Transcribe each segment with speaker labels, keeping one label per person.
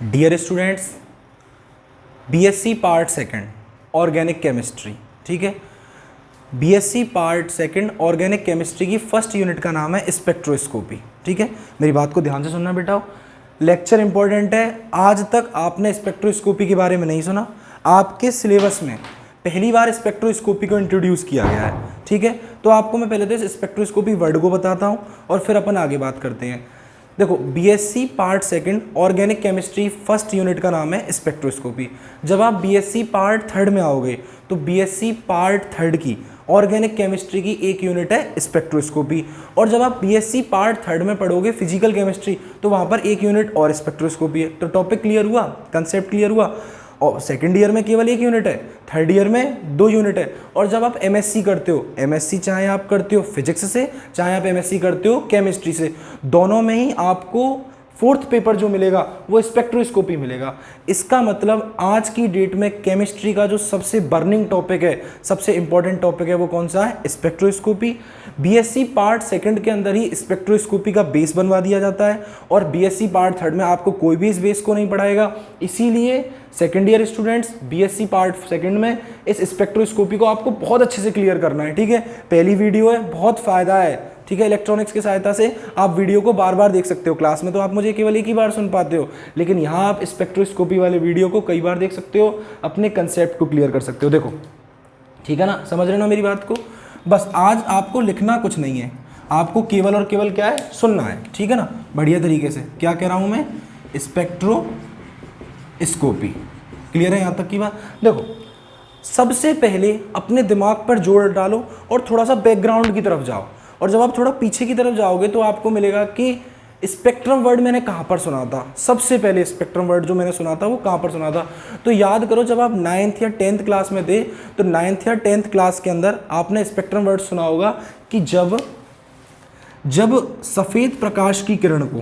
Speaker 1: Dear students, BSc part second organic chemistry, ठीक है। BSc part second organic chemistry की first unit का नाम है स्पेक्ट्रोस्कोपी, ठीक है। मेरी बात को ध्यान से सुनना बेटा, लेक्चर इंपॉर्टेंट है। आज तक आपने स्पेक्ट्रोस्कोपी के बारे में नहीं सुना, आपके सिलेबस में पहली बार स्पेक्ट्रोस्कोपी को इंट्रोड्यूस किया गया है, ठीक है। तो आपको मैं पहले तो इस स्पेक्ट्रोस्कोपी वर्ड को बताता हूँ और फिर अपन आगे बात करते हैं। देखो, BSc part second organic chemistry first unit का नाम है स्पेक्ट्रोस्कोपी। जब आप बीएससी पार्ट थर्ड में आओगे तो बीएससी पार्ट थर्ड की ऑर्गेनिक केमिस्ट्री की एक यूनिट है स्पेक्ट्रोस्कोपी, और जब आप बीएससी पार्ट थर्ड में पढ़ोगे फिजिकल केमिस्ट्री तो वहाँ पर एक यूनिट और स्पेक्ट्रोस्कोपी है। तो टॉपिक क्लियर हुआ, कंसेप्ट क्लियर हुआ। और सेकेंड ईयर में केवल एक यूनिट है, थर्ड ईयर में 2 यूनिट है। और जब आप एमएससी करते हो, एमएससी चाहे आप करते हो फिजिक्स से, चाहे आप एमएससी करते हो केमिस्ट्री से, दोनों में ही आपको फोर्थ पेपर जो मिलेगा वो स्पेक्ट्रोस्कोपी मिलेगा। इसका मतलब आज की डेट में केमिस्ट्री का जो सबसे बर्निंग टॉपिक है, सबसे इंपॉर्टेंट टॉपिक है, वो कौन सा है? स्पेक्ट्रोस्कोपी। बीएससी पार्ट सेकंड के अंदर ही स्पेक्ट्रोस्कोपी का बेस बनवा दिया जाता है और बीएससी पार्ट थर्ड में आपको कोई भी इस बेस को नहीं पढ़ाएगा। इसीलिए second year students BSc part second में इस स्पेक्ट्रोस्कोपी को आपको बहुत अच्छे से क्लियर करना है, ठीक है। पहली वीडियो है, बहुत फायदा है, ठीक है। इलेक्ट्रॉनिक्स की सहायता से आप वीडियो को बार बार देख सकते हो। क्लास में तो आप मुझे केवल एक ही बार सुन पाते हो, लेकिन यहाँ आप स्पेक्ट्रोस्कोपी वाले वीडियो को कई बार देख सकते हो, अपने कंसेप्ट को क्लियर कर सकते हो। देखो, ठीक है ना, समझ रहे हो ना मेरी बात को। बस आज आपको लिखना कुछ नहीं है, आपको केवल और केवल क्या है, सुनना है, ठीक है ना, बढ़िया तरीके से। क्या कह रहा हूँ मैं? स्पेक्ट्रोस्कोपी। क्लियर है यहाँ तक की बात? देखो, सबसे पहले अपने दिमाग पर जोर डालो और थोड़ा सा बैकग्राउंड की तरफ जाओ। और जब आप थोड़ा पीछे की तरफ जाओगे तो आपको मिलेगा कि स्पेक्ट्रम वर्ड मैंने कहाँ पर सुना था। सबसे पहले स्पेक्ट्रम वर्ड जो मैंने सुना था वो कहाँ पर सुना था, तो याद करो, जब आप 9th या 10th क्लास में थे तो 9th या 10th क्लास के अंदर आपने स्पेक्ट्रम वर्ड सुना होगा कि जब सफ़ेद प्रकाश की किरण को,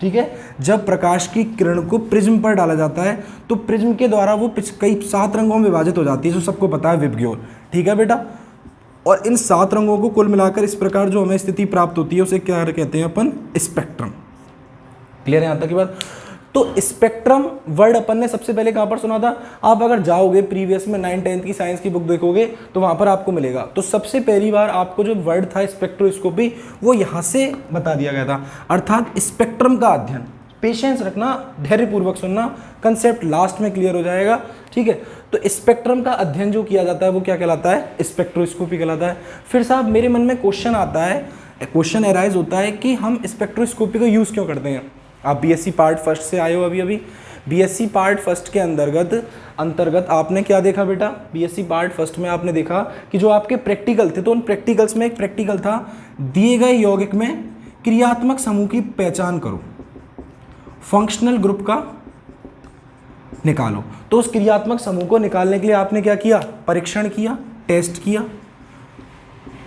Speaker 1: ठीक है, जब प्रकाश की किरण को प्रिज्म पर डाला जाता है तो प्रिज्म के द्वारा वो कई 7 रंगों में विभाजित हो जाती है, जो सबको पता है, विबग्योर, ठीक है बेटा। और इन 7 रंगों को कुल मिलाकर इस प्रकार जो हमें स्थिति प्राप्त होती है उसे क्या कहते हैं अपन? स्पेक्ट्रम। क्लियर है यहाँ तक की बात? तो स्पेक्ट्रम वर्ड अपन ने सबसे पहले कहाँ पर सुना था? आप अगर जाओगे प्रीवियस में 9th 10th की साइंस की बुक देखोगे तो वहाँ पर आपको मिलेगा। तो सबसे पहली बार आपको जो वर्ड था स्पेक्ट्रोस्कोपी वो यहाँ से बता दिया गया था, अर्थात स्पेक्ट्रम का अध्ययन। पेशेंस रखना, धैर्यपूर्वक सुनना, कंसेप्ट लास्ट में क्लियर हो जाएगा, ठीक है। तो स्पेक्ट्रम का अध्ययन जो किया जाता है वो क्या कहलाता है? स्पेक्ट्रोस्कोपी कहलाता है। फिर साहब मेरे मन में क्वेश्चन आता है, क्वेश्चन एराइज होता है कि हम स्पेक्ट्रोस्कोपी को यूज़ क्यों करते हैं। आप बीएससी पार्ट फर्स्ट से आए हो अभी बीएससी पार्ट फर्स्ट के अंतर्गत आपने क्या देखा बेटा? बीएससी पार्ट फर्स्ट में आपने देखा कि जो आपके प्रैक्टिकल थे, तो उन प्रैक्टिकल्स में एक प्रैक्टिकल था, दिए गए यौगिक में क्रियात्मक समूह की पहचान करो, फंक्शनल ग्रुप का निकालो। तो उस क्रियात्मक समूह को निकालने के लिए आपने क्या किया? परीक्षण किया, टेस्ट किया।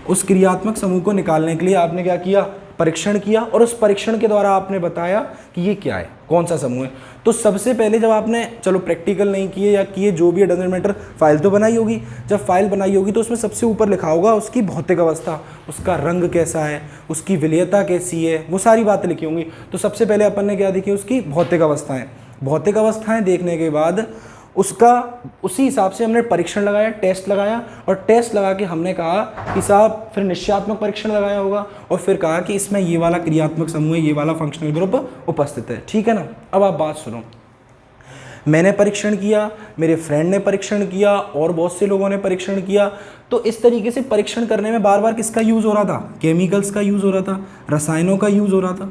Speaker 1: उस क्रियात्मक समूह को निकालने के लिए आपने क्या किया? परीक्षण किया, और उस परीक्षण के द्वारा आपने बताया कि ये क्या है, कौन सा समूह है। तो सबसे पहले जब आपने, चलो प्रैक्टिकल नहीं किए या किए, जो भी है डजंट मैटर, फाइल तो बनाई होगी। जब फाइल बनाई होगी तो उसमें सबसे ऊपर लिखा होगा उसकी भौतिक अवस्था, उसका रंग कैसा है, उसकी विलेयता कैसी है, वो सारी बातें लिखी होंगी। तो सबसे पहले अपन ने क्या देखी? उसकी भौतिक अवस्थाएं। भौतिक अवस्थाएं देखने के बाद उसका उसी हिसाब से हमने परीक्षण लगाया, टेस्ट लगाया, और टेस्ट लगा के हमने कहा कि साहब, फिर निश्चयात्मक परीक्षण लगाया होगा और फिर कहा कि इसमें ये वाला क्रियात्मक समूह है, ये वाला फंक्शनल ग्रुप उपस्थित है, ठीक है ना। अब आप बात सुनो, मैंने परीक्षण किया, मेरे फ्रेंड ने परीक्षण किया, और बहुत से लोगों ने परीक्षण किया। तो इस तरीके से परीक्षण करने में बार बार किसका यूज़ हो रहा था? केमिकल्स का यूज़ हो रहा था, रसायनों का यूज़ हो रहा था,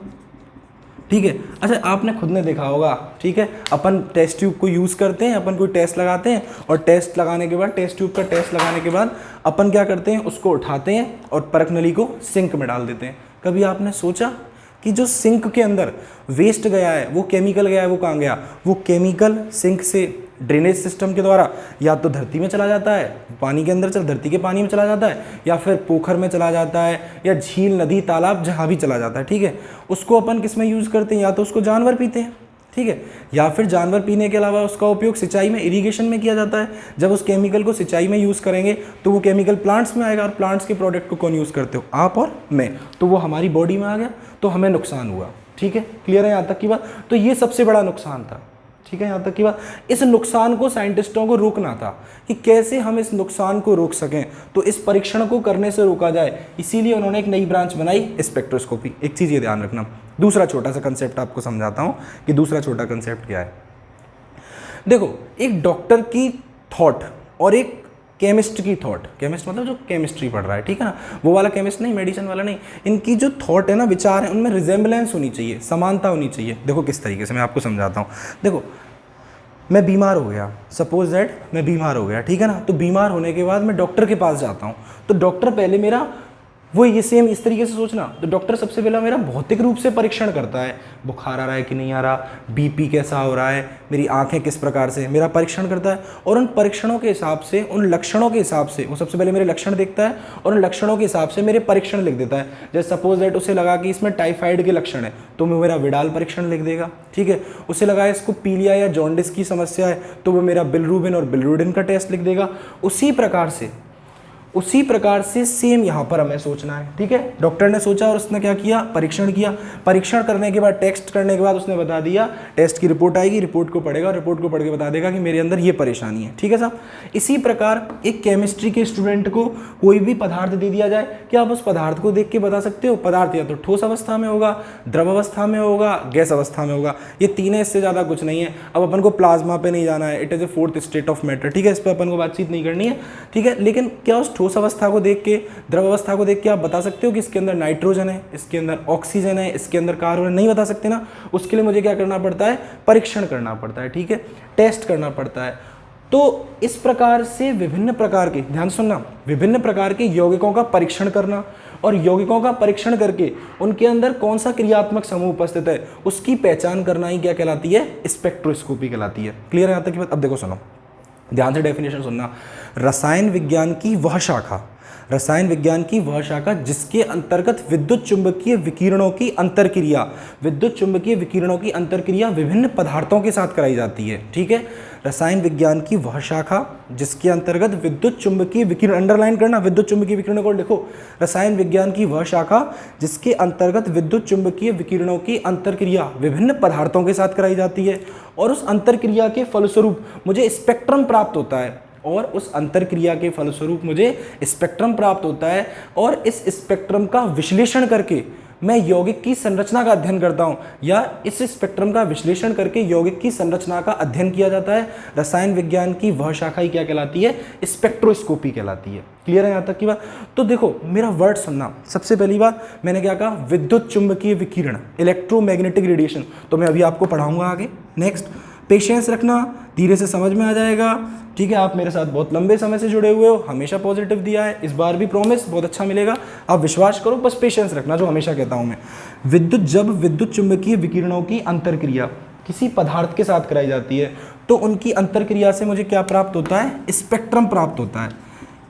Speaker 1: ठीक है। अच्छा, आपने खुद ने देखा होगा, ठीक है, अपन टेस्ट ट्यूब को यूज़ करते हैं, अपन कोई टेस्ट लगाते हैं, और टेस्ट लगाने के बाद, टेस्ट ट्यूब का टेस्ट लगाने के बाद अपन क्या करते हैं? उसको उठाते हैं और परख नली को सिंक में डाल देते हैं। कभी आपने सोचा कि जो सिंक के अंदर वेस्ट गया है, वो केमिकल गया है, वो कहाँ गया? वो केमिकल सिंक से ड्रेनेज सिस्टम के द्वारा या तो धरती में चला जाता है, पानी के अंदर धरती के पानी में चला जाता है, या फिर पोखर में चला जाता है, या झील, नदी, तालाब, जहाँ भी चला जाता है, ठीक है। उसको अपन किस में यूज़ करते हैं? या तो उसको जानवर पीते हैं, ठीक है, या फिर जानवर पीने के अलावा उसका उपयोग सिंचाई में, इरिगेशन में किया जाता है। जब उस केमिकल को सिंचाई में यूज़ करेंगे तो वो केमिकल प्लांट्स में आएगा, और प्लांट्स के प्रोडक्ट को कौन यूज़ करते हो? आप और मैं। तो वो हमारी बॉडी में आ गया तो हमें नुकसान हुआ, ठीक है। क्लियर है यहाँ तक की बात? तो ये सबसे बड़ा नुकसान था, ठीक है, यहाँ तक की बात। इस नुकसान को साइंटिस्टों को रोकना था कि कैसे हम इस नुकसान को रोक सकें, तो इस परीक्षण को करने से रोका जाए, इसीलिए उन्होंने एक नई ब्रांच बनाई, स्पेक्ट्रोस्कोपी। एक चीज़ ये ध्यान रखना, दूसरा छोटा सा कंसेप्ट आपको समझाता हूँ कि दूसरा छोटा कंसेप्ट क्या है। देखो, एक डॉक्टर की थॉट और एक केमिस्ट की थॉट, केमिस्ट मतलब जो केमिस्ट्री पढ़ रहा है, ठीक है ना, वो वाला केमिस्ट नहीं, मेडिसिन वाला नहीं, इनकी जो थॉट है ना, विचार है, उनमें रिजेम्बलेंस होनी चाहिए, समानता होनी चाहिए। देखो किस तरीके से, मैं आपको समझाता हूँ। देखो, मैं बीमार हो गया, सपोज दैट मैं बीमार हो गया, ठीक है ना, तो बीमार होने के बाद मैं डॉक्टर के पास जाता हूँ, तो डॉक्टर पहले मेरा वो ये सेम इस तरीके से सोचना, तो डॉक्टर सबसे पहले मेरा भौतिक रूप से परीक्षण करता है, बुखार आ रहा है कि नहीं आ रहा, बीपी कैसा हो रहा है, मेरी आंखें किस प्रकार से, मेरा परीक्षण करता है, और उन परीक्षणों के हिसाब से, उन लक्षणों के हिसाब से वो सबसे पहले मेरे लक्षण देखता है और उन लक्षणों के हिसाब से मेरे परीक्षण लिख देता है। जैसे सपोज दैट उसे लगा कि इसमें टाइफाइड के लक्षण है, तो वो मेरा विडाल परीक्षण लिख देगा, ठीक है। उसे लगा इसको पीलिया या जॉन्डिस की समस्या है, तो वो मेरा बिलरूबिन और बिलरूडिन का टेस्ट लिख देगा। उसी प्रकार से सेम यहाँ पर हमें सोचना है, ठीक है। डॉक्टर ने सोचा और उसने क्या किया, परीक्षण किया, परीक्षण करने के बाद, टेस्ट करने के बाद उसने बता दिया, टेस्ट की रिपोर्ट आएगी, रिपोर्ट को पढ़ेगा, रिपोर्ट को पढ़ के बता देगा कि मेरे अंदर ये परेशानी है, ठीक है साहब। इसी प्रकार एक केमिस्ट्री के स्टूडेंट को कोई भी पदार्थ दे दिया जाए, क्या आप उस पदार्थ को देख के बता सकते हो पदार्थ या तो ठोस अवस्था में होगा, द्रव अवस्था में होगा, गैस अवस्था में होगा, ये तीन है, इससे ज़्यादा कुछ नहीं है। अब अपन को प्लाज्मा पे नहीं जाना है, it is a fourth state of matter, ठीक है, इस पर अपन को बातचीत नहीं करनी है, ठीक है। लेकिन क्या उस ठोस अवस्था को देख के, द्रव अवस्था को देख के आप बता सकते हो कि इसके अंदर नाइट्रोजन है, इसके अंदर ऑक्सीजन है, इसके अंदर कार्बन है? नहीं बता सकते ना। उसके लिए मुझे क्या करना पड़ता है, परीक्षण करना पड़ता है, ठीक है, टेस्ट करना पड़ता है। तो इस प्रकार से विभिन्न प्रकार के, ध्यान सुनना, विभिन्न प्रकार के यौगिकों का परीक्षण करना और यौगिकों का परीक्षण करके उनके अंदर कौन सा क्रियात्मक समूह उपस्थित है उसकी पहचान करना ही क्या कहलाती है, स्पेक्ट्रोस्कोपी कहलाती है। क्लियर है यहाँ तक की बात? अब देखो सुनो, ध्यान से डेफिनेशन सुनना। रसायन विज्ञान की वह शाखा, रसायन विज्ञान की वह शाखा जिसके अंतर्गत विद्युत चुंबकीय विकिरणों की अंतरक्रिया, विद्युत चुंबकीय विकिरणों की अंतरक्रिया विभिन्न पदार्थों के साथ कराई जाती है, ठीक है। रसायन विज्ञान की वह शाखा जिसके अंतर्गत विद्युत चुंबकीय विकिरण, अंडरलाइन करना, विद्युत चुंबकीय विकिरणों को लिखो। रसायन विज्ञान की वह शाखा जिसके अंतर्गत विद्युत चुंबकीय विकिरणों की अंतरक्रिया विभिन्न पदार्थों के साथ कराई जाती है और उस अंतरक्रिया के फलस्वरूप मुझे स्पेक्ट्रम प्राप्त होता है, और उस अंतरक्रिया के फलस्वरूप मुझे स्पेक्ट्रम प्राप्त होता है, और इस स्पेक्ट्रम का विश्लेषण करके मैं यौगिक की संरचना का अध्ययन करता हूं, या इस स्पेक्ट्रम का विश्लेषण करके यौगिक की संरचना का अध्ययन किया जाता है। रसायन विज्ञान की वह शाखा ही क्या कहलाती है, स्पेक्ट्रोस्कोपी कहलाती है। क्लियर है यहाँ तक की बात? तो देखो मेरा वर्ड सुनना, सबसे पहली बात मैंने क्या कहा, विद्युत चुंबकीय विकिरण, इलेक्ट्रोमैग्नेटिक रेडिएशन, तो मैं अभी आपको पढ़ाऊंगा आगे। नेक्स्ट, पेशेंस रखना, धीरे से समझ में आ जाएगा, ठीक है। आप मेरे साथ बहुत लंबे समय से जुड़े हुए हो, हमेशा पॉजिटिव दिया है, इस बार भी प्रॉमिस बहुत अच्छा मिलेगा, आप विश्वास करो, बस पेशेंस रखना, जो हमेशा कहता हूं मैं। जब विद्युत चुंबकीय विकिरणों की अंतरक्रिया किसी पदार्थ के साथ कराई जाती है तो उनकी अंतरक्रिया से मुझे क्या प्राप्त होता है, स्पेक्ट्रम प्राप्त होता है।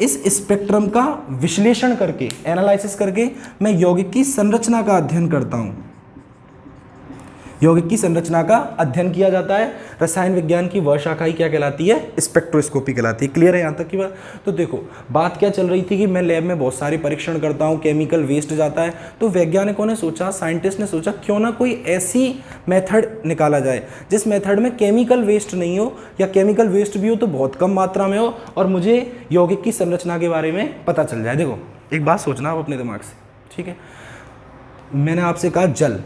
Speaker 1: इस स्पेक्ट्रम का विश्लेषण करके, एनालिसिस करके मैं यौगिक की संरचना का अध्ययन करता हूं, यौगिक की संरचना का अध्ययन किया जाता है। रसायन विज्ञान की वह शाखा ही क्या कहलाती है, स्पेक्ट्रोस्कोपी कहलाती है। क्लियर है यहाँ तक की बात? तो देखो बात क्या चल रही थी कि मैं लैब में बहुत सारे परीक्षण करता हूँ, केमिकल वेस्ट जाता है, तो वैज्ञानिकों ने सोचा, साइंटिस्ट ने सोचा, क्यों ना कोई ऐसी मेथड निकाला जाए जिस मेथड में केमिकल वेस्ट नहीं हो, या केमिकल वेस्ट भी हो तो बहुत कम मात्रा में हो, और मुझे यौगिक की संरचना के बारे में पता चल जाए। देखो एक बात सोचना आप अपने दिमाग से, ठीक है। मैंने आपसे कहा जल,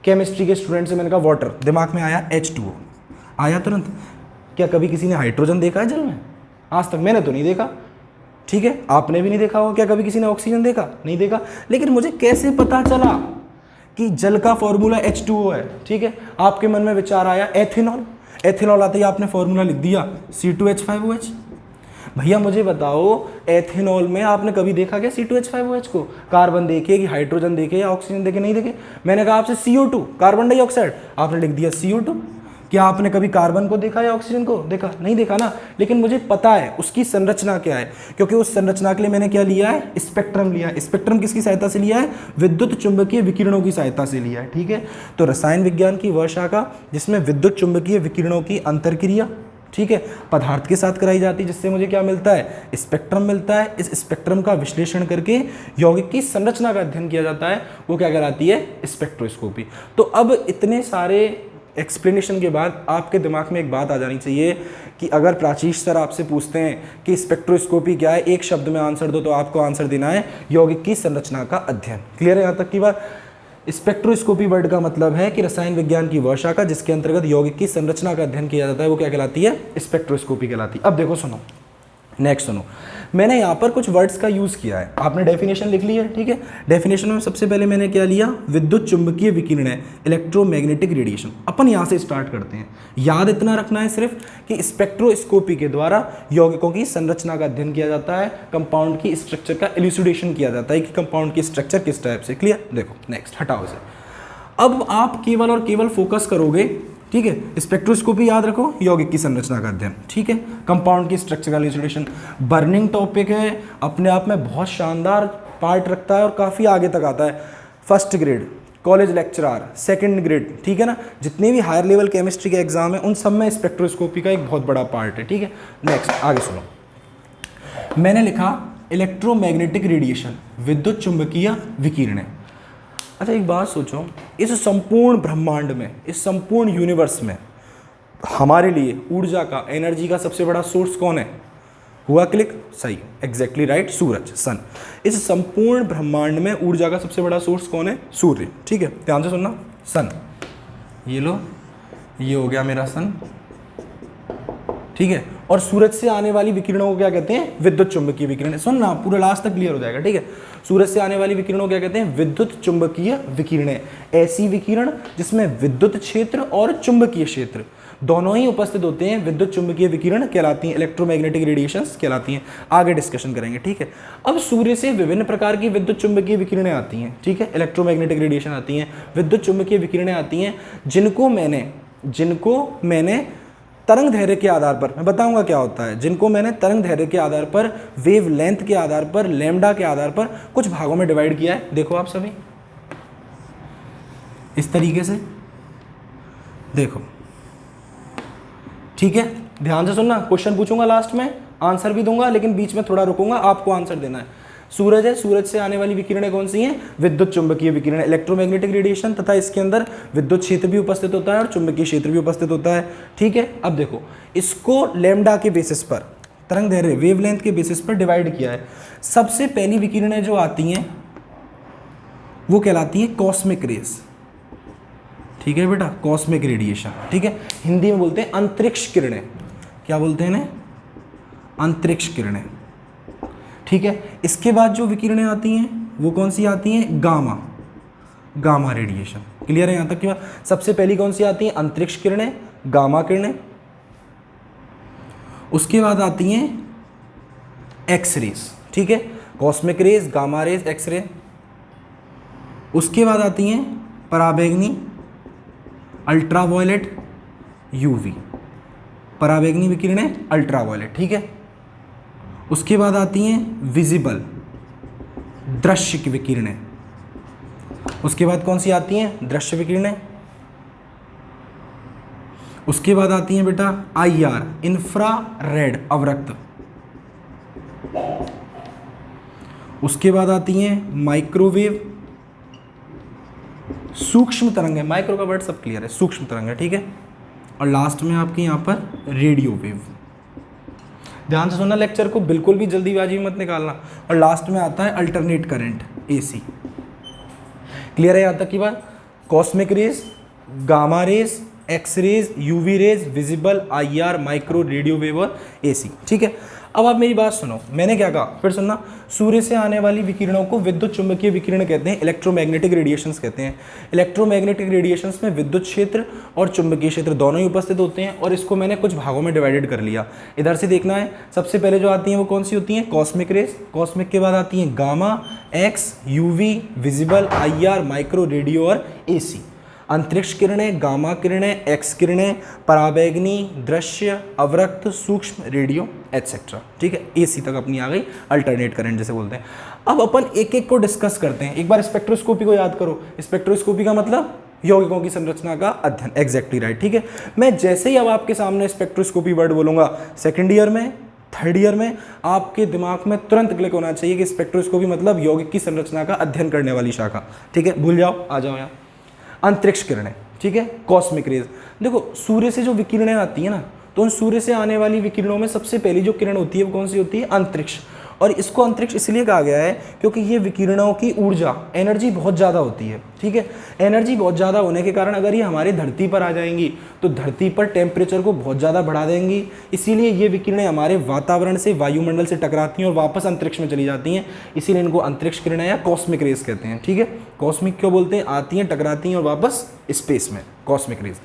Speaker 1: केमिस्ट्री के स्टूडेंट से मैंने कहा वाटर, दिमाग में आया H2O, आया तुरंत। क्या कभी किसी ने हाइड्रोजन देखा है जल में? आज तक मैंने तो नहीं देखा, ठीक है, आपने भी नहीं देखा होगा। क्या कभी किसी ने ऑक्सीजन देखा? नहीं देखा। लेकिन मुझे कैसे पता चला कि जल का फॉर्मूला H2O है? ठीक है, आपके मन में विचार आया एथेनॉल, एथेनॉल आते ही आपने फॉर्मूला लिख दिया C2H5OH। भैया मुझे बताओ, एथेनॉल में आपने कभी देखा क्या C2H5OH को? कार्बन देखे कि हाइड्रोजन देखे या ऑक्सीजन देखे? नहीं देखे। मैंने कहा आपसे CO2, कार्बन डाइऑक्साइड, आपने लिख दिया CO2। क्या आपने कभी कार्बन को देखा या ऑक्सीजन को देखा? नहीं देखा ना। लेकिन मुझे पता है उसकी संरचना क्या है, क्योंकि उस संरचना के लिए मैंने क्या लिया है, स्पेक्ट्रम लिया है। स्पेक्ट्रम किसकी सहायता से लिया है? विद्युत चुंबकीय विकिरणों की सहायता से लिया है, ठीक है। तो रसायन विज्ञान की वह शाखा जिसमें विद्युत चुंबकीय विकिरणों की अंतरक्रिया, ठीक है, पदार्थ के साथ कराई जाती है, जिससे मुझे क्या मिलता है, स्पेक्ट्रम मिलता है। इस स्पेक्ट्रम का विश्लेषण करके यौगिक की संरचना का अध्ययन किया जाता है, वो क्या कहलाती है, स्पेक्ट्रोस्कोपी। तो अब इतने सारे एक्सप्लेनेशन के बाद आपके दिमाग में एक बात आ जानी चाहिए कि अगर प्राचीश सर आपसे पूछते हैं कि स्पेक्ट्रोस्कोपी क्या है, एक शब्द में आंसर दो, तो आपको आंसर देना है यौगिक की संरचना का अध्ययन। क्लियर है यहाँ तक की बात? स्पेक्ट्रोस्कोपी वर्ड का मतलब है कि रसायन विज्ञान की वह शाखा जिसके अंतर्गत यौगिक की संरचना का अध्ययन किया जाता है, वो क्या कहलाती है? स्पेक्ट्रोस्कोपी कहलाती है। अब देखो सुनो, नेक्स्ट सुनो, मैंने यहाँ पर कुछ वर्ड्स का यूज़ किया है, आपने डेफिनेशन लिख ली है, ठीक है। डेफिनेशन में सबसे पहले मैंने क्या लिया? विद्युत चुंबकीय विकिरण, इलेक्ट्रोमैग्नेटिक रेडिएशन। अपन यहाँ से स्टार्ट करते हैं। याद इतना रखना है सिर्फ कि स्पेक्ट्रोस्कोपी के द्वारा यौगिकों की संरचना का अध्ययन किया जाता है, कंपाउंड की स्ट्रक्चर का एल्यूसिडेशन किया जाता है कि कंपाउंड की स्ट्रक्चर किस टाइप से। क्लियर? देखो नेक्स्ट, हटाओ इसे। अब आप केवल और केवल फोकस करोगे, ठीक है, स्पेक्ट्रोस्कोपी याद रखो, यौगिक की संरचना का अध्ययन, ठीक है, कंपाउंड की स्ट्रक्चरल एल्यूसिडेशन, बर्निंग टॉपिक है, अपने आप में बहुत शानदार पार्ट रखता है और काफ़ी आगे तक आता है। First grade college lecturer, second grade, ठीक है ना, जितने भी हायर लेवल केमिस्ट्री के एग्जाम है उन सब में स्पेक्ट्रोस्कोपी का एक बहुत बड़ा पार्ट है, ठीक है। नेक्स्ट आगे सुनो, मैंने लिखा इलेक्ट्रोमैग्नेटिक रेडिएशन, विद्युत चुंबकीय विकिरण। अच्छा एक बात सोचो, इस संपूर्ण ब्रह्मांड में, इस संपूर्ण यूनिवर्स में हमारे लिए ऊर्जा का, एनर्जी का सबसे बड़ा सोर्स कौन है? हुआ क्लिक? सही, एग्जैक्टली राइट, सूरज, सन। इस संपूर्ण ब्रह्मांड में ऊर्जा का सबसे बड़ा सोर्स कौन है? सूर्य, ठीक है, ध्यान से सुनना, सन। ये लो, ये हो गया मेरा सन, ठीक है। और सूरज से आने वाली विकिरणों को क्या कहते हैं? विद्युत चुंबकीय विकिरण। सुनना, पूरा लास्ट तक क्लियर हो जाएगा, ठीक है। सूरज से आने वाली विकिरणों को क्या कहते हैं? विद्युत चुंबकीय विकिरण। ऐसी विकिरण जिसमें विद्युत क्षेत्र और चुंबकीय क्षेत्र दोनों ही उपस्थित होते हैं, विद्युत चुंबकीय विकिरण कहलाती हैं, इलेक्ट्रोमैग्नेटिक रेडिएशंस कहलाती हैं। आगे डिस्कशन करेंगे, ठीक है। अब सूर्य से विभिन्न प्रकार की विद्युत चुंबकीय विकिरणें आती हैं, ठीक है, इलेक्ट्रोमैग्नेटिक रेडिएशन आती हैं, विद्युत चुंबकीय विकिरणें आती हैं, जिनको मैंने तरंग दैर्घ्य के आधार पर, मैं बताऊंगा क्या होता है, जिनको मैंने तरंग दैर्घ्य के आधार पर, वेव लेंथ के आधार पर, लैम्डा के आधार पर कुछ भागों में डिवाइड किया है। देखो आप सभी इस तरीके से देखो, ठीक है, ध्यान से सुनना। क्वेश्चन पूछूंगा लास्ट में, आंसर भी दूंगा, लेकिन बीच में थोड़ा रुकूंगा, आपको आंसर देना है। सूरज है, सूरज से आने वाली विकिरणें कौन सी हैं? विद्युत चुंबकीय विकिरण, इलेक्ट्रोमैग्नेटिक रेडिएशन, तथा इसके अंदर विद्युत क्षेत्र भी उपस्थित होता है और चुंबकीय क्षेत्र भी उपस्थित होता है, ठीक है। अब देखो, इसको लैम्डा के बेसिस पर, तरंग दैर्घ्य, वेवलेंथ के बेसिस पर डिवाइड किया है। सबसे पहली विकिरणें जो आती हैं वो कहलाती हैं कॉस्मिक रेज, ठीक है बेटा, कॉस्मिक रेडिएशन, ठीक है। हिंदी में बोलते हैं अंतरिक्ष किरणें। क्या बोलते हैं इन्हें? अंतरिक्ष किरणें, ठीक है। इसके बाद जो विकिरणें आती हैं वो कौन सी आती हैं? Gamma radiation. क्लियर है यहाँ तक की बात? सबसे पहली कौन सी आती हैं? अंतरिक्ष किरणें, गामा किरणें। उसके बाद आती हैं एक्स रेज, ठीक है, cosmic rays, gamma rays, X ray. उसके बाद आती हैं पराबैंगनी, अल्ट्रावायलेट, यूवी, पराबैंगनी विकिरणें, अल्ट्रावायलेट, ठीक है। उसके बाद आती हैं विजिबल, दृश्य की विकिरणें। उसके बाद कौन सी आती हैं? दृश्य विकिरणें। उसके बाद आती हैं बेटा IR, इंफ्रारेड अवरक्त। उसके बाद आती हैं माइक्रोवेव, सूक्ष्म तरंगें। माइक्रो का वर्ड सब क्लियर है, सूक्ष्म तरंगें, ठीक है। और लास्ट में आपके यहाँ पर रेडियो वेव। ध्यान से सुनना लेक्चर को, बिल्कुल भी जल्दीबाजी में मत निकालना। और लास्ट में आता है अल्टरनेट करंट, AC। क्लियर है यहाँ तक की बात? Cosmic rays, gamma rays, X rays, UV rays, visible, IR, micro, radio wave और AC, ठीक है। अब आप मेरी बात सुनो, मैंने क्या कहा, फिर सुनना। सूर्य से आने वाली विकिरणों को विद्युत चुंबकीय विकिरण कहते हैं, इलेक्ट्रोमैग्नेटिक रेडिएशंस कहते हैं। इलेक्ट्रोमैग्नेटिक रेडिएशंस में विद्युत क्षेत्र और चुंबकीय क्षेत्र दोनों ही उपस्थित होते हैं, और इसको मैंने कुछ भागों में डिवाइडेड कर लिया। इधर से देखना है, सबसे पहले जो आती हैं वो कौन सी होती हैं? Cosmic rays. कॉस्मिक के बाद आती हैं gamma, x, UV, visible, IR, micro, radio और AC। अंतरिक्ष किरणें, गामा किरणें, एक्स किरणें, पराबैंगनी, दृश्य, अवरक्त, सूक्ष्म, रेडियो एटसेट्रा, ठीक है। AC तक अपनी आ गई, अल्टरनेट करंट जिसे बोलते हैं। अब अपन एक एक को डिस्कस करते हैं। एक बार स्पेक्ट्रोस्कोपी को याद करो। स्पेक्ट्रोस्कोपी का मतलब यौगिकों की संरचना का अध्ययन, एग्जैक्टली राइट, ठीक है। मैं जैसे ही अब आपके सामने स्पेक्ट्रोस्कोपी वर्ड बोलूंगा, सेकेंड ईयर में, थर्ड ईयर में आपके दिमाग में तुरंत क्लिक होना चाहिए कि स्पेक्ट्रोस्कोपी मतलब यौगिक की संरचना का अध्ययन करने वाली शाखा, ठीक है। भूल जाओ, आ जाओ यहाँ। अंतरिक्ष किरणें, ठीक है। कॉस्मिक रेज, देखो सूर्य से जो विकिरणें आती है ना, तो उन सूर्य से आने वाली विकिरणों में सबसे पहली जो किरण होती है वो कौन सी होती है? अंतरिक्ष। और इसको अंतरिक्ष इसलिए कहा गया है क्योंकि ये विकिरणों की ऊर्जा, एनर्जी बहुत ज़्यादा होती है, ठीक है। एनर्जी बहुत ज़्यादा होने के कारण अगर ये हमारी धरती पर आ जाएंगी तो धरती पर टेम्परेचर को बहुत ज़्यादा बढ़ा देंगी, इसीलिए ये विकिरणें हमारे वातावरण से, वायुमंडल से टकराती हैं और वापस अंतरिक्ष में चली जाती हैं, इसीलिए इनको अंतरिक्ष किरणें या कॉस्मिक रेज कहते हैं, ठीक है। कॉस्मिक क्यों बोलते हैं? आती हैं, टकराती हैं और वापस स्पेस में, कॉस्मिक रेज,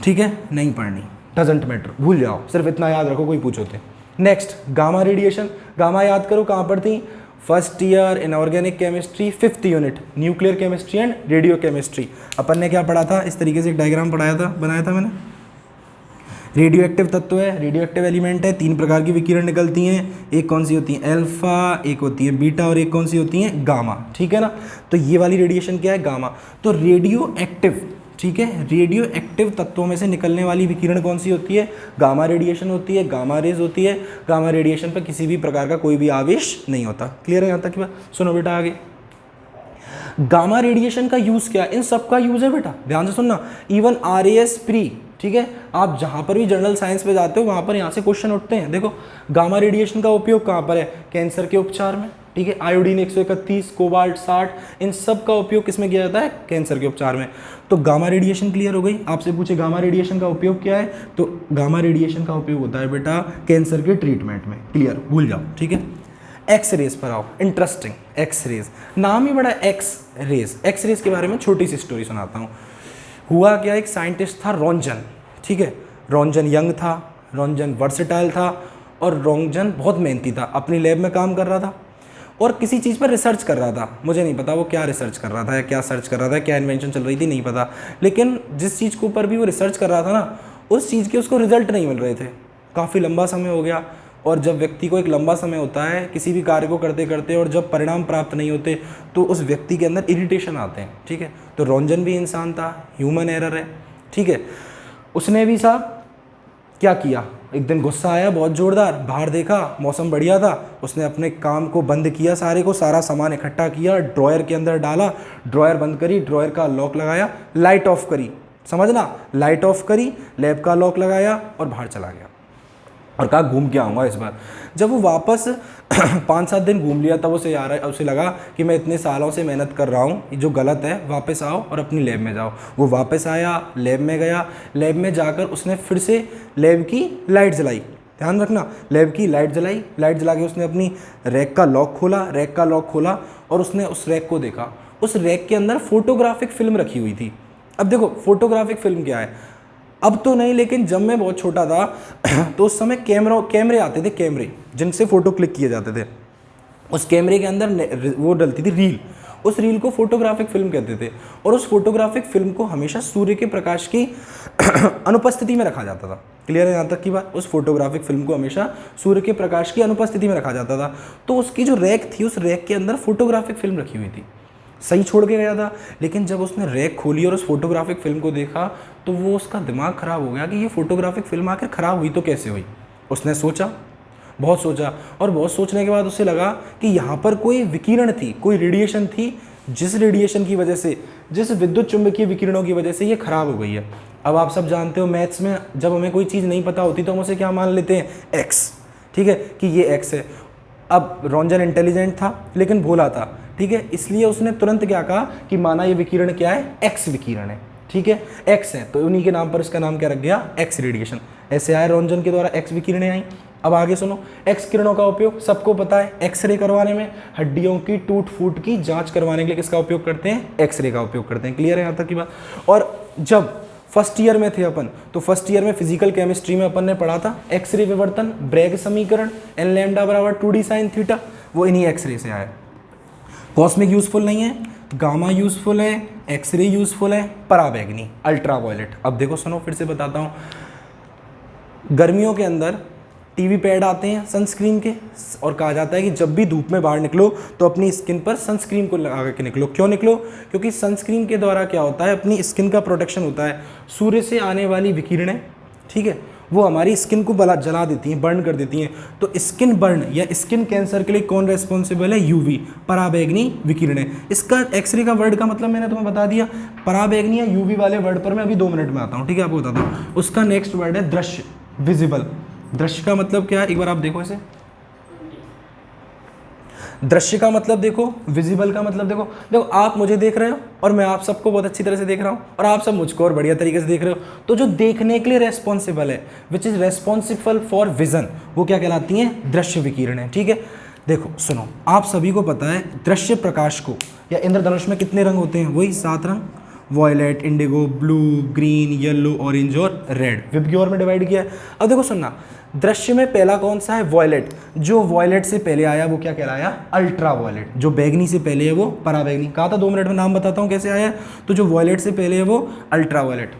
Speaker 1: ठीक है। नहीं पढ़नी, डजेंट मैटर, भूल जाओ, सिर्फ इतना याद रखो, कोई पूछो तो। Next, gamma radiation. गामा याद करो कहाँ पर थी? First year inorganic chemistry, 5th unit, nuclear chemistry and radio chemistry. अपन ने क्या पढ़ा था? इस तरीके से एक डायग्राम बनाया था मैंने। रेडियो एक्टिव तत्व है, रेडियो एक्टिव एलिमेंट है, 3 प्रकार की विकिरण निकलती हैं, एक कौन सी होती है? अल्फा, एक होती है बीटा और एक कौन सी होती है? गामा, ठीक है ना। तो ये वाली रेडिएशन क्या है? गामा। तो रेडियो एक्टिव, ठीक है, रेडियो एक्टिव तत्वों में से निकलने वाली विकिरण कौन सी होती है? गामा रेडिएशन होती है, गामा रेज होती है। गामा रेडिएशन पर किसी भी प्रकार का कोई भी आवेश नहीं होता। क्लियर है यहाँ तक की बात? सुनो बेटा आगे, गामा रेडिएशन का यूज क्या है? इन सब का यूज है बेटा, ध्यान से सुनना। इवन RAS प्री, ठीक है, आप जहां पर भी जनरल साइंस पे जाते हो वहां पर यहाँ से क्वेश्चन उठते हैं। देखो गामा रेडिएशन का उपयोग कहाँ पर है? कैंसर के उपचार में, ठीक है। आयोडीन 131, कोबाल्ट 60, इन सब का उपयोग किसमें किया जाता है? कैंसर के उपचार में। तो गामा रेडिएशन क्लियर हो गई। आपसे पूछे गामा रेडिएशन का उपयोग क्या है, तो गामा रेडिएशन का उपयोग होता है बेटा कैंसर के ट्रीटमेंट में। क्लियर, भूल जाओ, ठीक है। एक्स रेज पर आओ, इंटरेस्टिंग। एक्स रेज, नाम ही बड़ा एक्स रेज। एक्स रेज के बारे में छोटी सी स्टोरी सुनाता हूँ। हुआ क्या, एक साइंटिस्ट था रोंजन, ठीक है। रोंजन यंग था, रोंजन वर्सेटाइल था और रोंजन बहुत मेहनती था। अपनी लैब में काम कर रहा था और किसी चीज़ पर रिसर्च कर रहा था। मुझे नहीं पता वो क्या रिसर्च कर रहा था या क्या सर्च कर रहा था, क्या इन्वेंशन चल रही थी, नहीं पता। लेकिन जिस चीज़ के ऊपर भी वो रिसर्च कर रहा था ना, उस चीज़ के उसको रिजल्ट नहीं मिल रहे थे। काफ़ी लंबा समय हो गया, और जब व्यक्ति को एक लंबा समय होता है किसी भी कार्य को करते करते और जब परिणाम प्राप्त नहीं होते तो उस व्यक्ति के अंदर इरिटेशन आते हैं, ठीक है। तो रोंजन भी इंसान था, ह्यूमन एरर है, ठीक है। उसने भी साहब क्या किया, एक दिन गुस्सा आया बहुत ज़ोरदार, बाहर देखा मौसम बढ़िया था, उसने अपने काम को बंद किया, सारा सामान इकट्ठा किया, ड्रॉयर के अंदर डाला, ड्रॉयर बंद करी, ड्रॉयर का लॉक लगाया, लाइट ऑफ करी, समझना, लाइट ऑफ करी, लैब का लॉक लगाया और बाहर चला गया और कहा घूम के आऊँगा इस बार। जब वो वापस 5-7 दिन घूम लिया तब उसे लगा कि मैं इतने सालों से मेहनत कर रहा हूँ, जो गलत है, वापस आओ और अपनी लैब में जाओ। वो वापस आया, लैब में गया, लैब में जाकर उसने फिर से लैब की लाइट जलाई, ध्यान रखना, लैब की लाइट जलाई। लाइट जला के उसने अपनी रैक का लॉक खोला और उसने उस रैक को देखा। उस रैक के अंदर फोटोग्राफिक फिल्म रखी हुई थी। अब देखो फोटोग्राफिक फिल्म क्या है, अब तो नहीं, लेकिन जब मैं बहुत छोटा था तो उस समय कैमरे आते थे, कैमरे जिनसे फ़ोटो क्लिक किए जाते थे। उस कैमरे के अंदर वो डलती थी रील, उस रील को फोटोग्राफिक फिल्म कहते थे। और उस फोटोग्राफिक फिल्म को हमेशा सूर्य के प्रकाश की अनुपस्थिति में रखा जाता था। क्लियर है यहाँ तक की बात? उस फोटोग्राफिक फिल्म को हमेशा सूर्य के प्रकाश की अनुपस्थिति में रखा जाता था। तो उसकी जो रैक थी, उस रैक के अंदर फोटोग्राफिक फिल्म रखी हुई थी। सही छोड़ के गया था, लेकिन जब उसने रैक खोली और उस फोटोग्राफिक फिल्म को देखा तो वो उसका दिमाग ख़राब हो गया कि ये फोटोग्राफिक फिल्म आखिर ख़राब हुई तो कैसे हुई। उसने सोचा, बहुत सोचा, और बहुत सोचने के बाद उसे लगा कि यहाँ पर कोई विकिरण थी, कोई रेडिएशन थी, जिस रेडिएशन की वजह से, जिस विद्युत चुंबकीय विकिरणों की वजह से ये ख़राब हो गई है। अब आप सब जानते हो मैथ्स में जब हमें कोई चीज़ नहीं पता होती तो हम उसे क्या मान लेते हैं? एक्स, ठीक है, कि ये एक्स है। अब रोंजन इंटेलिजेंट था लेकिन भोला था, ठीक है, इसलिए उसने तुरंत क्या कहा कि माना ये विकिरण क्या है? एक्स विकिरण है, ठीक है, एक्स है, तो उन्हीं के नाम पर इसका नाम क्या रख गया? X radiation. ऐसे आए रोंजन के द्वारा एक्स विकिरणें आई। अब आगे सुनो, एक्स किरणों का उपयोग सबको पता है, एक्सरे करवाने में, हड्डियों की टूट फूट की जांच करवाने के लिए किसका उपयोग करते हैं? एक्सरे का उपयोग करते हैं। क्लियर है यहाँ तक की बात? और जब फर्स्ट ईयर में थे अपन, तो फर्स्ट ईयर में फिजिकल केमिस्ट्री में अपन ने पढ़ा था एक्सरे विवर्तन, ब्रैग समीकरण, एन लैम्डा बराबर 2d साइन थीटा, वो इन्हीं एक्सरे से आया। कॉस्मिक यूजफुल नहीं है, गामा यूजफुल है, एक्सरे यूजफुल है, पराबैंगनी अल्ट्रावायलेट। अब देखो सुनो, फिर से बताता हूँ, गर्मियों के अंदर टीवी पैड आते हैं सनस्क्रीन के, और कहा जाता है कि जब भी धूप में बाहर निकलो तो अपनी स्किन पर सनस्क्रीन को लगा के निकलो। क्यों निकलो? क्योंकि सनस्क्रीन के द्वारा क्या होता है, अपनी स्किन का प्रोटेक्शन होता है सूर्य से आने वाली विकिरणें, ठीक है, वो हमारी स्किन को जला देती हैं, बर्न कर देती हैं। तो स्किन बर्न या स्किन कैंसर के लिए कौन रेस्पॉन्सिबल है? यूवी, पराबैंगनी विकिरणें। इसका एक्सरे का वर्ड का मतलब मैंने तुम्हें बता दिया। पराबैंगनी या यूवी वाले वर्ड पर मैं अभी 2 मिनट में आता हूँ, ठीक है, आपको बताता हूँ। उसका नेक्स्ट वर्ड है दृश्य, विजिबल। दृश्य का मतलब क्या है, एक बार आप देखो इसे। दृश्य का मतलब देखो, विजिबल का मतलब देखो। देखो आप मुझे देख रहे हो और मैं आप सबको बहुत अच्छी तरह से देख रहा हूँ और आप सब मुझको और बढ़िया तरीके से देख रहे हो। तो जो देखने के लिए रेस्पॉन्सिबल है, which is responsible for vision, वो क्या कहलाती हैं? दृश्य विकिरणें। ठीक है, देखो सुनो, आप सभी को पता है दृश्य प्रकाश को या इंद्रधनुष में कितने रंग होते हैं? वही 7 रंग, violet, indigo, blue, green, yellow, orange और रेड, विबग्योर में डिवाइड किया है। अब देखो सुनना, दृश्य में पहला कौन सा है? वॉयलेट। जो वॉयलेट से पहले आया वो क्या कहलाया? Ultra violet. जो बैगनी से पहले है वो पराबैंगनी। कहा था 2 मिनट में नाम बताता हूँ कैसे आया। तो जो वॉयलेट से पहले है वो अल्ट्रा वॉयलेट।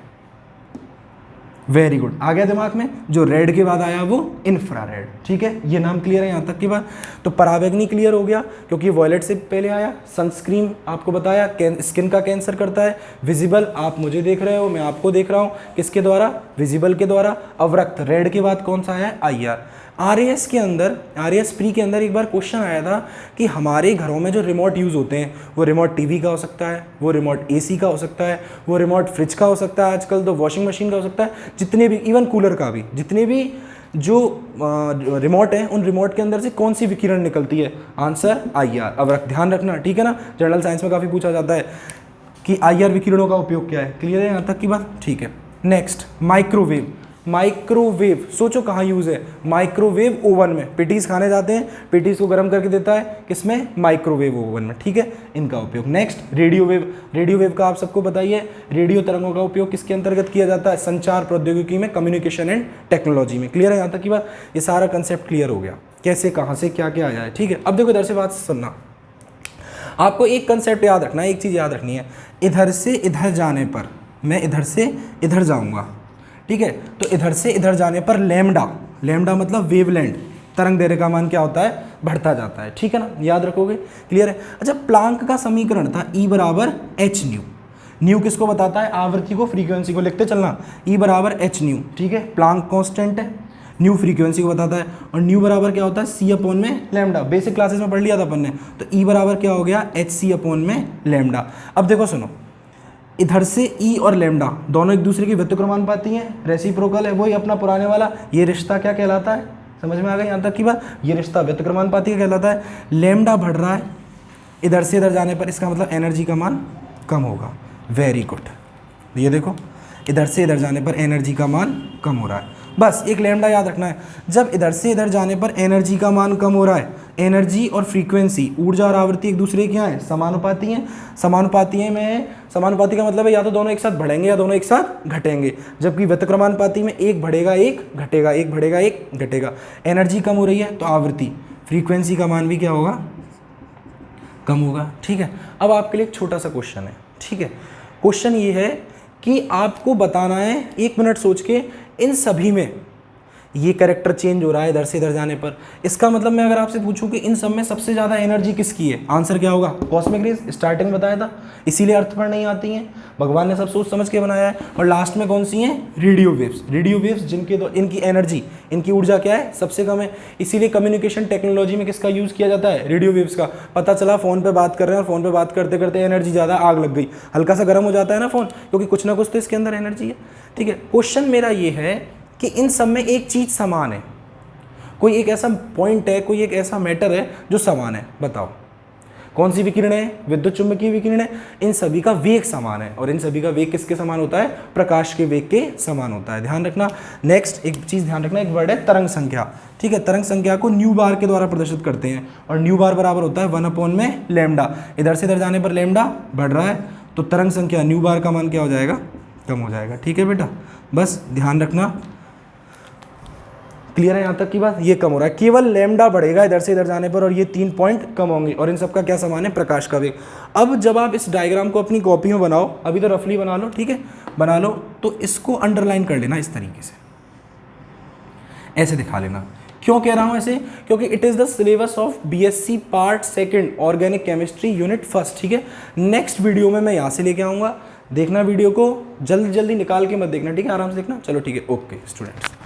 Speaker 1: वेरी गुड, आ गया दिमाग में। जो रेड के बाद आया वो इंफ्रारेड। ठीक है, ये नाम क्लियर है यहाँ तक की बात। तो पराबैंगनी क्लियर हो गया क्योंकि वॉयलेट से पहले आया। सनस्क्रीन आपको बताया स्किन का कैंसर करता है। विजिबल, आप मुझे देख रहे हो, मैं आपको देख रहा हूँ, किसके द्वारा? विजिबल के द्वारा। अवरक्त, रेड के बाद कौन सा है? IR। RAS के अंदर, RAS प्री के अंदर एक बार क्वेश्चन आया था कि हमारे घरों में जो रिमोट यूज़ होते हैं, वो रिमोट टीवी का हो सकता है, वो रिमोट AC का हो सकता है, वो रिमोट फ्रिज का हो सकता है, आजकल तो वॉशिंग मशीन का हो सकता है, जितने भी, इवन कूलर का भी, जितने भी जो रिमोट हैं उन रिमोट के अंदर से कौन सी विकिरण निकलती है? Answer IR। अब ध्यान रखना, ठीक है ना, जनरल साइंस में काफ़ी पूछा जाता है कि IR विकिरणों का उपयोग क्या है। क्लियर है यहाँ तक की बात? ठीक है, नेक्स्ट माइक्रोवेव। माइक्रोवेव, सोचो कहाँ यूज़ है? माइक्रोवेव ओवन में। पेटीज खाने जाते हैं, पेटीज को गर्म करके देता है किसमें? माइक्रोवेव ओवन में। ठीक है, इनका उपयोग। Next radio wave. Radio wave का आप सबको बताइए, रेडियो तरंगों का उपयोग किसके अंतर्गत किया जाता है? संचार प्रौद्योगिकी में, कम्युनिकेशन एंड टेक्नोलॉजी में। क्लियर है यहाँ तक की बात? ये सारा कंसेप्ट क्लियर हो गया, कैसे, कहाँ से, क्या क्या आया है। ठीक है, अब देखो इधर से बात सुनना, आपको एक कंसेप्ट याद रखना है, एक चीज़ याद रखनी है। इधर से इधर जाने पर, मैं इधर से इधर जाऊँगा, ठीक है, तो इधर से इधर जाने पर लैम्डा, लैम्डा मतलब वेवलेंथ, तरंग दैर्घ्य का मान क्या होता है? बढ़ता जाता है। ठीक है ना, याद रखोगे? क्लियर है? अच्छा, प्लांक का समीकरण था E बराबर h न्यू। न्यू किसको बताता है? आवृत्ति को, फ्रीक्वेंसी को। लिखते चलना, E बराबर h न्यू। ठीक है, प्लांक कांस्टेंट है, न्यू फ्रीक्वेंसी को बताता है, और न्यू बराबर क्या होता है? C अपॉन में लैम्डा। बेसिक क्लासेस में पढ़ लिया था अपन ने। तो E बराबर क्या हो गया? HC अपॉन में लैम्डा। अब देखो सुनो, इधर से E और लैम्डा दोनों एक दूसरे की व्युत्क्रमानुपाती हैं, रेसिप्रोकल है, वही अपना पुराने वाला। ये रिश्ता क्या कहलाता है? समझ में आ गई यहाँ तक की बात? ये रिश्ता व्युत्क्रमानुपाती का कहलाता है। लैम्डा बढ़ रहा है इधर से इधर जाने पर, इसका मतलब एनर्जी का मान कम होगा। वेरी गुड, ये देखो, इधर से इधर जाने पर एनर्जी का मान कम हो रहा है। बस एक लैम्डा याद रखना है, जब इधर से इधर जाने पर एनर्जी का मान कम हो रहा है, एनर्जी और फ्रीक्वेंसी, ऊर्जा और आवृत्ति एक दूसरे के क्या है? समानुपाती हैं। समानुपाती में, समानुपाती का मतलब है या तो दोनों एक साथ बढ़ेंगे या दोनों एक साथ घटेंगे, जबकि व्यतिक्रमानुपाती में एक बढ़ेगा एक घटेगा, एक बढ़ेगा एक घटेगा। एनर्जी कम हो रही है तो आवृत्ति, फ्रीक्वेंसी का मान भी क्या होगा? कम होगा। ठीक है, अब आपके लिए एक छोटा सा क्वेश्चन है। ठीक है, क्वेश्चन ये है कि आपको बताना है, 1 मिनट सोच के, इन सभी में ये कैरेक्टर चेंज हो रहा है इधर से इधर जाने पर। इसका मतलब मैं अगर आपसे पूछूं कि इन सब में सबसे ज़्यादा एनर्जी किसकी है, आंसर क्या होगा? Cosmic rays. स्टार्टिंग बताया था, इसीलिए अर्थ पर नहीं आती हैं, भगवान ने सब सोच समझ के बनाया है। और लास्ट में कौन सी हैं? Radio waves. रेडियो वेव्स जिनके इनकी एनर्जी, इनकी ऊर्जा क्या है? सबसे कम है। इसीलिए कम्युनिकेशन टेक्नोलॉजी में किसका यूज़ किया जाता है? रेडियो वेव्स का। पता चला फ़ोन पर बात कर रहे हैं और फ़ोन पर बात करते करते एनर्जी ज़्यादा, आग लग गई, हल्का सा गर्म हो जाता है ना फ़ोन, क्योंकि कुछ ना कुछ तो इसके अंदर एनर्जी है। ठीक है, क्वेश्चन मेरा ये है कि इन सब में एक चीज़ समान है, कोई एक ऐसा पॉइंट है, कोई एक ऐसा मैटर है जो समान है। बताओ कौन सी विकिरण है? विद्युत चुम्बकीय विकिरण है। इन सभी का वेग समान है, और इन सभी का वेग किसके समान होता है? प्रकाश के वेग के समान होता है। ध्यान रखना। नेक्स्ट एक चीज़ ध्यान रखना, एक वर्ड है तरंग संख्या। ठीक है, तरंग संख्या को न्यू बार के द्वारा प्रदर्शित करते हैं, और न्यू बार बराबर होता है 1 अपॉन में लैम्डा। इधर से इधर जाने पर लैम्डा बढ़ रहा है, तो तरंग संख्या न्यू बार का मान क्या हो जाएगा? कम हो जाएगा। ठीक है बेटा, बस ध्यान रखना। क्लियर है यहाँ तक की बात? ये कम हो रहा है, केवल लैम्डा बढ़ेगा इधर से इधर जाने पर, और ये 3 पॉइंट कम होंगे, और इन सब का क्या समान है? प्रकाश का वेग। अब जब आप इस डायग्राम को अपनी कॉपी में बनाओ, अभी तो रफली बना लो, ठीक है, बना लो, तो इसको अंडरलाइन कर लेना इस तरीके से, ऐसे दिखा लेना। क्यों कह रहा हूँ ऐसे? क्योंकि it is the syllabus of BSc part 2 organic chemistry unit 1। ठीक है, नेक्स्ट वीडियो में मैं यहाँ से लेके आऊँगा, देखना वीडियो को, जल्दी जल्दी निकाल के मत देखना, ठीक है, आराम से देखना। चलो ठीक है, ओके स्टूडेंट्स।